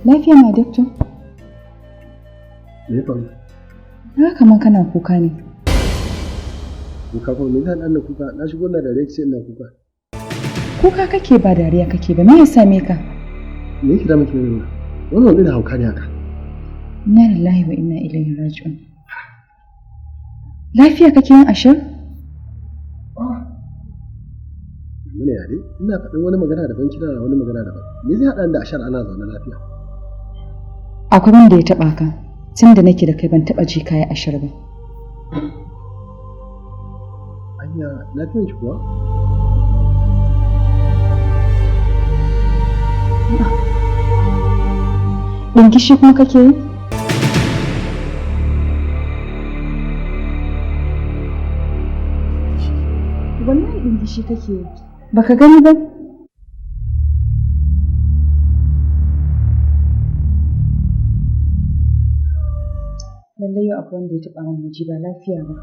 Lafiya ma doctor? Me ya faru? Na kaman kana kuka ne. Kuka kuma me zan ɗan kuka? Na shigo na da rai sai ina kuka. Kuka kake ba dariya kake ba, me ya same ka? Me yake da miki ne? Wannan wani hauka ne haka. Inna lillahi wa inna ilaihi raji'un. Lafiya kake yin ashir? Mune yare? Ina faɗin wani magana daban kina wani magana daban. Me zai haɗa da ashar ana zaune lafiya? Akwai wanda ya taɓa ka. Tun da nake da kai ban taɓa ji kayi ashir ba. Anya lafiyan ki kuwa? Ɗinkishi kuma kake yi? Wallahi ɗinkishi kake yi. Baka gani ba? Lallai yau akwai wanda ya taɓa min miji ba lafiya ba.